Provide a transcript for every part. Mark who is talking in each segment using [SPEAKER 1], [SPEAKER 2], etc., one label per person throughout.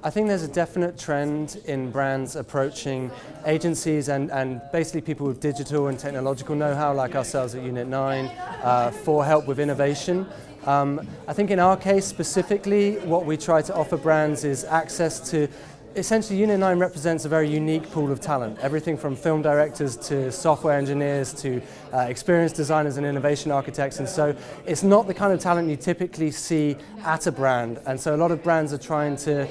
[SPEAKER 1] I think there's a definite trend in brands approaching agencies and basically people with digital and technological know-how like ourselves at Unit 9 for help with innovation. I think in our case specifically, what we try to offer brands is access to, essentially Unit 9 represents a very unique pool of talent. Everything from film directors to software engineers to experienced designers and innovation architects, and so it's not the kind of talent you typically see at a brand, and so a lot of brands are trying to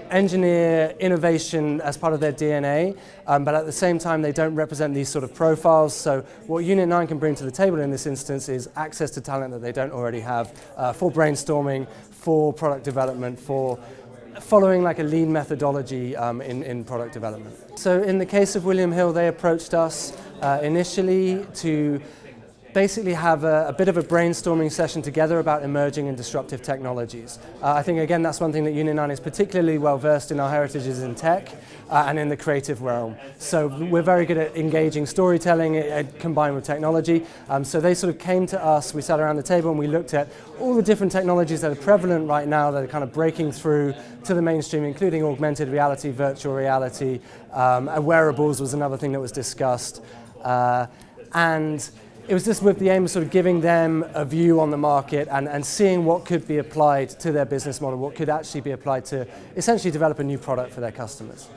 [SPEAKER 1] engineer innovation as part of their DNA, but at the same time they don't represent these sort of profiles. So what Unit 9 can bring to the table in this instance is access to talent that they don't already have for brainstorming, for product development, for following like a lean methodology in product development. So in the case of William Hill, they approached us initially to basically have a bit of a brainstorming session together about emerging and disruptive technologies. I think again that's one thing that Unit 9 is particularly well versed in. Our heritage is in tech and in the creative realm. So we're very good at engaging storytelling combined with technology. So they sort of came to us, we sat around the table and we looked at all the different technologies that are prevalent right now that are kind of breaking through to the mainstream, including augmented reality, virtual reality, and wearables was another thing that was discussed. And it was just with the aim of sort of giving them a view on the market and seeing what could be applied to their business model, what could actually be applied to essentially develop a new product for their customers.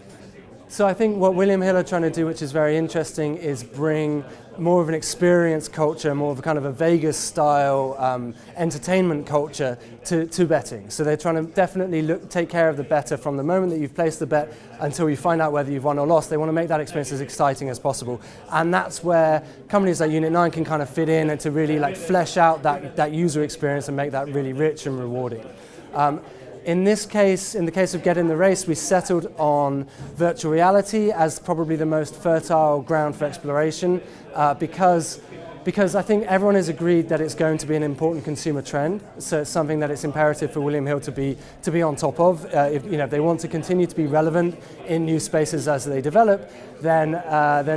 [SPEAKER 1] So I think what William Hill are trying to do, which is very interesting, is bring more of an experience culture, more of a kind of a Vegas style entertainment culture to betting. So they're trying to definitely take care of the bettor from the moment that you've placed the bet until you find out whether you've won or lost. They want to make that experience as exciting as possible. And that's where companies like Unit 9 can kind of fit in and to really like flesh out that user experience and make that really rich and rewarding. In this case, in the case of Get in the Race, we settled on virtual reality as probably the most fertile ground for exploration because I think everyone has agreed that it's going to be an important consumer trend. So it's something that it's imperative for William Hill to be on top of. If they want to continue to be relevant in new spaces as they develop, then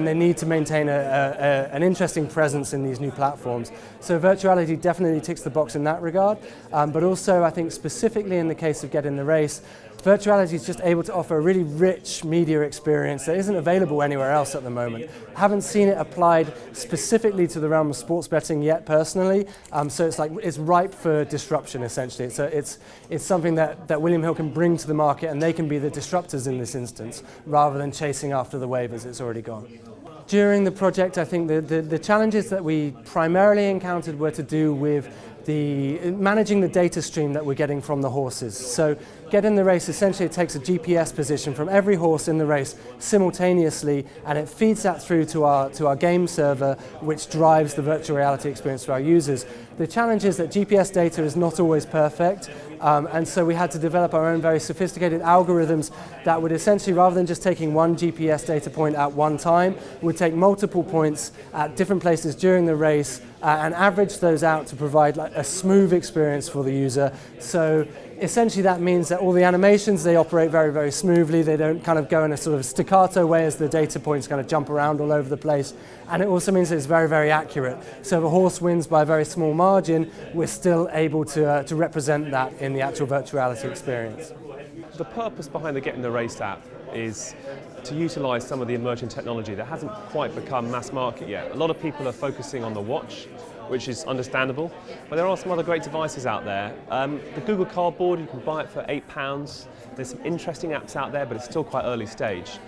[SPEAKER 1] they need to maintain an interesting presence in these new platforms. So virtuality definitely ticks the box in that regard, but also I think specifically in the case of Get in the Race, virtuality is just able to offer a really rich media experience that isn't available anywhere else at the moment. Haven't seen it applied specifically to the realm of sports betting yet personally, so it's ripe for disruption essentially. It's something that William Hill can bring to the market and they can be the disruptors in this instance rather than chasing after the wave as it's already gone. During the project, I think the challenges that we primarily encountered were to do with managing the data stream that we're getting from the horses. So Get in the Race essentially takes a GPS position from every horse in the race simultaneously, and it feeds that through to our game server, which drives the virtual reality experience for our users. The challenge is that GPS data is not always perfect, and so we had to develop our own very sophisticated algorithms that would essentially, rather than just taking one GPS data point at one time, would take multiple points at different places during the race and average those out to provide like a smooth experience for the user. So essentially that means that all the animations, they operate very, very smoothly. They don't kind of go in a sort of staccato way as the data points kind of jump around all over the place. And it also means that it's very, very accurate. So if a horse wins by a very small margin, we're still able to represent that in the actual virtuality experience.
[SPEAKER 2] The purpose behind the Get in the Race app is to utilise some of the emerging technology that hasn't quite become mass market yet. A lot of people are focusing on the watch, which is understandable, but there are some other great devices out there. The Google Cardboard, you can buy it for £8. There's some interesting apps out there, but it's still quite early stage.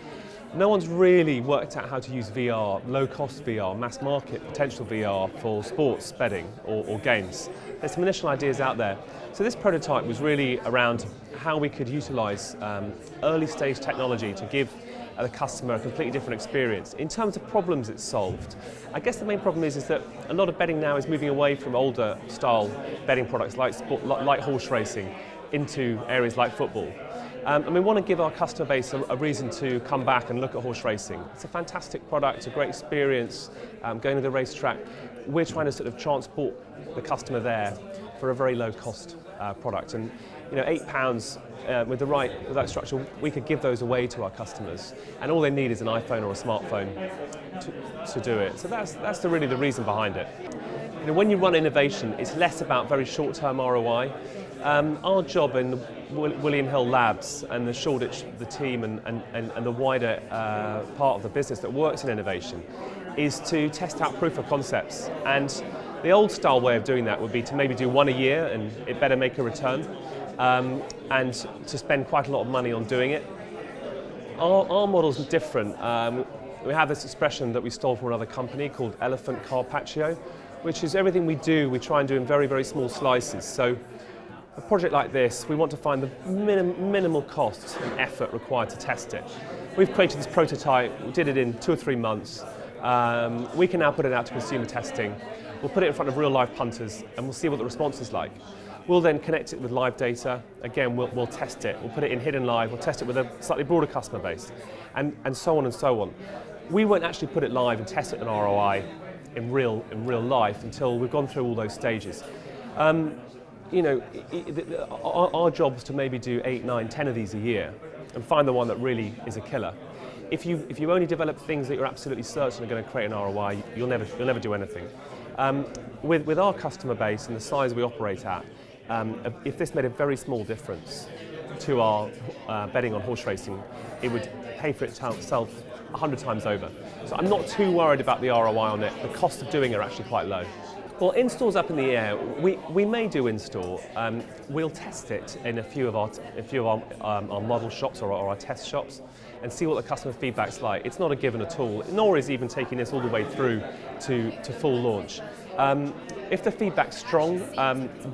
[SPEAKER 2] No one's really worked out how to use VR, low-cost VR, mass market potential VR for sports betting or games. There's some initial ideas out there. So this prototype was really around how we could utilise early-stage technology to give the customer a completely different experience. In terms of problems it's solved, I guess the main problem is that a lot of betting now is moving away from older style betting products like horse racing into areas like football. And we want to give our customer base a reason to come back and look at horse racing. It's a fantastic product, a great experience going to the racetrack. We're trying to sort of transport the customer there for a very low cost product. And £8 with the right structure, we could give those away to our customers. And all they need is an iPhone or a smartphone to do it. So that's really the reason behind it. when you run innovation, it's less about very short-term ROI. Our job in the William Hill Labs and the Shoreditch, the team and the wider part of the business that works in innovation is to test out proof of concepts. And the old style way of doing that would be to maybe do one a year and it better make a return, and to spend quite a lot of money on doing it. Our model's different. We have this expression that we stole from another company called elephant carpaccio, which is everything we do, we try and do in very, very small slices. So a project like this, we want to find the minimal cost and effort required to test it. We've created this prototype, we did it in 2 or 3 months. We can now put it out to consumer testing. We'll put it in front of real live punters and we'll see what the response is like. We'll then connect it with live data. Again, we'll test it. We'll put it in hidden live. We'll test it with a slightly broader customer base, and so on and so on. We won't actually put it live and test it in ROI in real life until we've gone through all those stages. Our job is to maybe do 8, 9, 10 of these a year and find the one that really is a killer. If you only develop things that you're absolutely certain are going to create an ROI, you'll never do anything. With our customer base and the size we operate at, if this made a very small difference to our betting on horse racing, it would pay for itself 100 times over. So I'm not too worried about the ROI on it. The cost of doing it are actually quite low. Well, in-store's up in the air. We may do in-store. We'll test it in a few of our model shops or our test shops and see what the customer feedback's like. It's not a given at all, nor is even taking this all the way through to full launch. If the feedback's strong,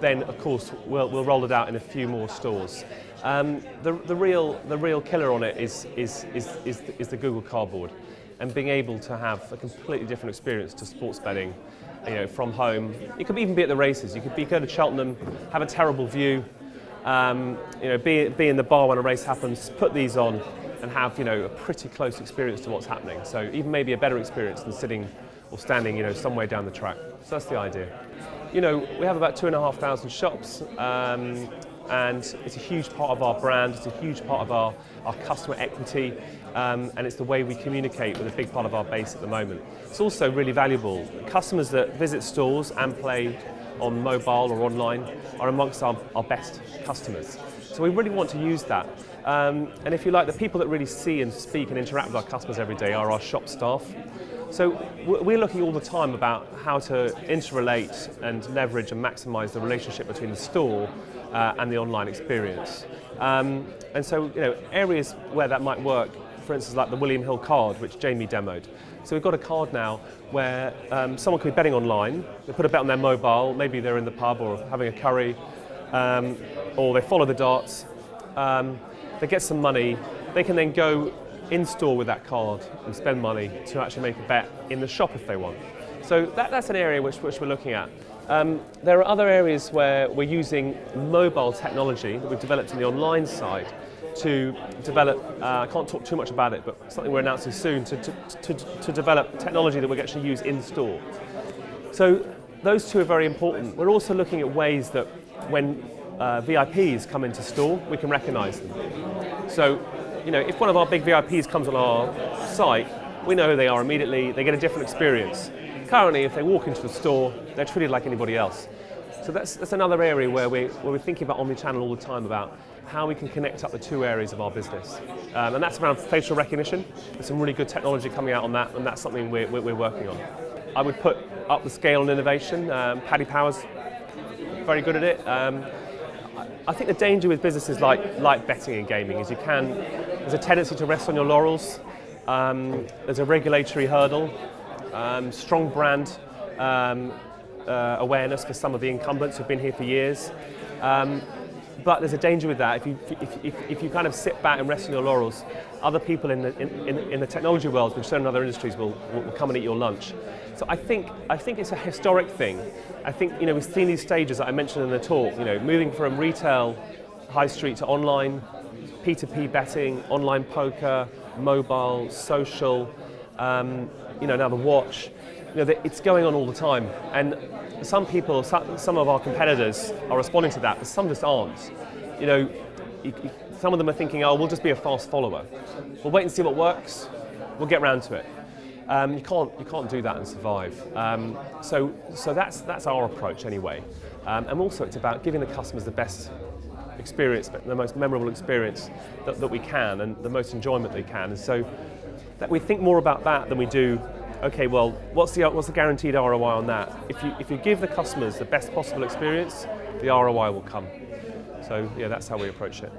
[SPEAKER 2] then of course we'll roll it out in a few more stores. The real killer on it is the Google Cardboard, and being able to have a completely different experience to sports betting, from home. It could even be at the races. You could go to Cheltenham, have a terrible view, be in the bar when a race happens, put these on, and have a pretty close experience to what's happening. So even maybe a better experience than sitting or standing somewhere down the track. So that's the idea. We have about 2,500 shops. And it's a huge part of our brand, it's a huge part of our customer equity, and it's the way we communicate with a big part of our base at the moment. It's also really valuable. Customers that visit stores and play on mobile or online are amongst our best customers. So we really want to use that. And if you like, the people that really see and speak and interact with our customers every day are our shop staff. So we're looking all the time about how to interrelate and leverage and maximise the relationship between the store and the online experience. And so, areas where that might work, for instance, like the William Hill card, which Jamie demoed. So we've got a card now where someone could be betting online, they put a bet on their mobile, maybe they're in the pub or having a curry, or they follow the darts, they get some money, they can then go in-store with that card and spend money to actually make a bet in the shop if they want. So that's an area which we're looking at. There are other areas where we're using mobile technology that we've developed on the online side to develop, I can't talk too much about it, but something we're announcing soon, to develop technology that we can actually use in-store. So those two are very important. We're also looking at ways that when VIPs come into store, we can recognise them. So, if one of our big VIPs comes on our site, we know who they are immediately, they get a different experience. Currently, if they walk into the store, they're treated like anybody else. So that's another area where we're thinking about omnichannel all the time, about how we can connect up the two areas of our business. And that's around facial recognition. There's some really good technology coming out on that, and that's something we're working on. I would put up the scale on innovation. Paddy Power's very good at it. I think the danger with businesses like betting and gaming is there's a tendency to rest on your laurels. There's a regulatory hurdle, strong brand awareness for some of the incumbents who've been here for years. But there's a danger with that. If you kind of sit back and rest on your laurels, other people in the technology world, which certain other industries will come and eat your lunch. So I think it's a historic thing. I think we've seen these stages that I mentioned in the talk. Moving from retail, high street to online, P2P betting, online poker, mobile, social. Now the watch. It's going on all the time, and some people, some of our competitors are responding to that, but some just aren't. Some of them are thinking, oh, we'll just be a fast follower. We'll wait and see what works. We'll get round to it. You can't do that and survive. So that's our approach anyway. And also it's about giving the customers the best experience, the most memorable experience that we can, and the most enjoyment they can. And so that we think more about that than we do, okay, well, what's the guaranteed ROI on that? If you give the customers the best possible experience, the ROI will come. So yeah, that's how we approach it.